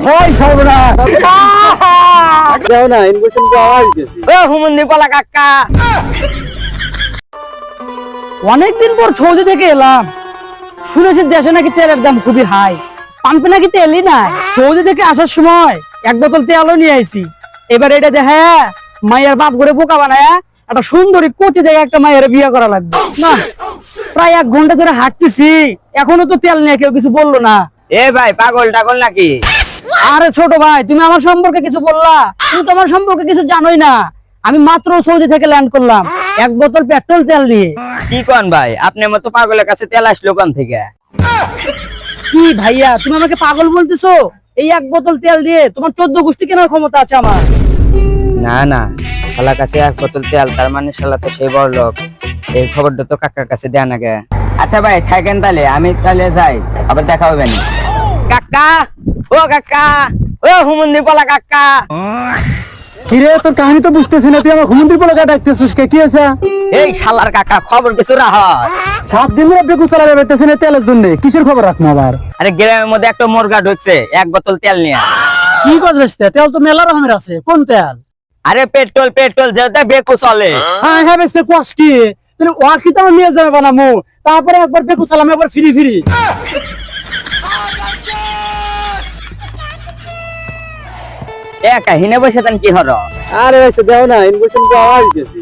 হয় সবরা যাও না ইনভেশন পাওয়া গেছে ও হুমন্দি পালা কাকা, অনেকদিন পর সৌদি থেকে এলাম। শুনেছি দেশে নাকি তেলের দাম খুবই হাই, পাম্পে নাকি তেলই নাই। সৌদি থেকে আসার সময় এক বোতল তেলও নিয়ে আইছি। এবার এটা দেখে মায়ের বাপ করে বোকা বানায় একটা সুন্দরী কোচি দেখে একটা মায়ের বিয়ে করা লাগবে না। প্রায় 1 ঘন্টা ধরে হাঁটতেছি, এখনো তো তেল নিয়ে কেউ কিছু বললো না। এ ভাই পাগল টাগল নাকি? আরে ছোট ভাই, তুমি আমার সম্পর্কে কিছু বললা? তুমি তো আমার সম্পর্কে কিছু জানোই না। আমি মাত্র সৌদি থেকে ল্যান্ড করলাম 1 বোতল পেট্রোল তেল দিয়ে। কি কোন ভাই, আপনার মতো পাগলের কাছে তেল আসলো কোন থেকে? কি ভাইয়া, তুমি আমাকে পাগল বলতেছো? এই 1 বোতল তেল দিয়ে তোমার 14 গোষ্ঠী কেনার ক্ষমতা আছে আমার। না না, শালার কাছে 1 বোতল তেল, তার মানে শালা তো সেই বড় লোক। এই খবরটা তো কাকার কাছে দেয়া না গে। আচ্ছা ভাই থাকেন তাহলে, আমি তাহলে যাই, আবার দেখা হবে না। কাকা, ও কাকা, ও হুমন্দি পালা কাকা। কিরে, তোর কাহিনী তো বুঝতেছি না, তুই আমার হুমন্দির পোলা ডাকতেছিস কে? কি আছে? এই শালার কাকা, খবর কিছু রাখ। 7 দিন ধরে বেকু চালাবে বেতেছেন তেলের জন্য, কিসের খবর রাখবো আবার? আরে গ্রামের মধ্যে একটা মুরগা ঢুকছে 1 বোতল তেল নিয়ে। কি করছিস? তেল তো মেলা রকমের আছে, কোন তেল? আরে পেট্রোল, পেট্রোল যেটা বেকু চলে। হ্যাঁ হ্যাঁ, বেশ কোয়াস কি তুমি ওয়ার কি তো আমি নিয়ে যাবে বানামু, তারপরে একবার বেকু চালাম, একবার ফ্রি ফ্রি। একা হিনে বসে তান কি হলো? আরে দেও না ইনভেশন পাওয়া গেছে।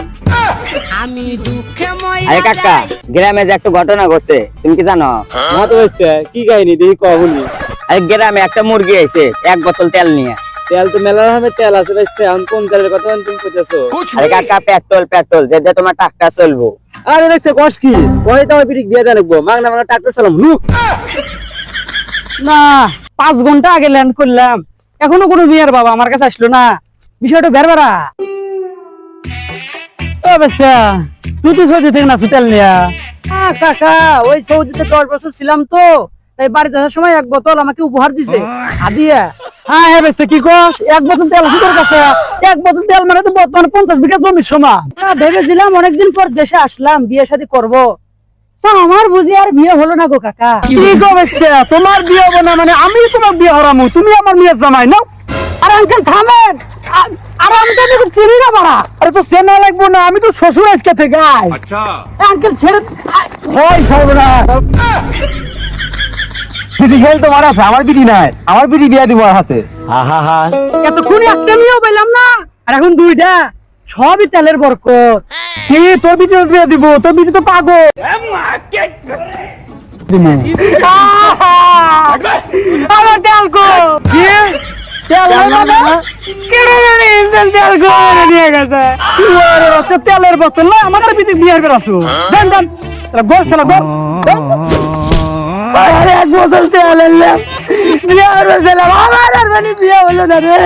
আমি দুঃখে আরে কাকা, গ্রামে যে একটা ঘটনা ঘটছে তুমি কি জানো? না তো হচ্ছে কি কাহিনী দেখি কহুনি। আরে গ্রামে একটা মুরগি আইছে 1 বোতল তেল নিয়ে। তেল তো মেলা রকমের তেল আছে, বেশ এখন কোন তেলের কথা তুমি কইতেছো? আরে কাকা পেট্রোল, পেট্রোল যেটা তোমার টাকা চলবো। আরে দেখছে কস কি ওই তো আমার পিরিক বিয়ে দেয়া লাগবো, মাগনা মাগনা ট্রাক্টর চালাম লু না। 5 ঘন্টা আগে ল্যান্ড করলাম, এখনো কোনো বিয়ের বাবা আমার কাছে আসলো না। বিষয়টা বেরবেরা ও বেস্তা, তুই তো সৌদি থেকে না তেল নিয়া? কাকা, ওই সৌদিতে 10 বছর ছিলাম তো, তাই বাড়িতে আসার সময় 1 বোতল আমাকে উপহার দিছে আদিয়া। হ্যাঁ হ্যাঁ বেস্তা, কি কস? 1 বোতল তেল আছে তোর কাছে? 1 বোতল তেল মানে তো বর্তমানে 50 বিঘা জমির সমান। ভেবেছিলাম অনেকদিন পর দেশে আসলাম, বিয়ে শাদী করবো, তা আমার বুঝি আর বিয়ে হলো না গো কাকা। কি গো বেস্তা, তোমার বিয়ে হবে না মানে আমি তোমার বিয়ে হারামু, তুমি আমার মেয়ের জামাই না? আরে আঙ্কেল থামেন, আরে আমি তো তোকে চিনি না বাড়া। আরে তো চেনা লাগবো না, আমি তো শ্বশুর আজকে থেকে আই। আচ্ছা আঙ্কেল ছেড়ে হয় সবরা। দিদি খেল তোমার আছে, আমার বিড়ি নাই, আমার বিড়ি বিয়া দিব হাতে। এতক্ষণ একটা মেয়েও পেলাম না, আর এখন 2টা, সবই তেলের বরকত। কি তোর বিড়ি বিয়া দিব? তোর বিড়ি তো পাগল। আমার তেল কো কি তেল না কেড়ে জানি ইঞ্জিন তেল কো নিয়ে গেছে। কি ওরে বাচ্চা তেলের বোতল না, আমার বিড়ি বিয়ার বেরাসু দেন দেন গোর শালা গোর। আরে 1 বোতল তেল এলাম বিয়ার বেরালাম, আমার আর মানে বিয়া হলো না রে।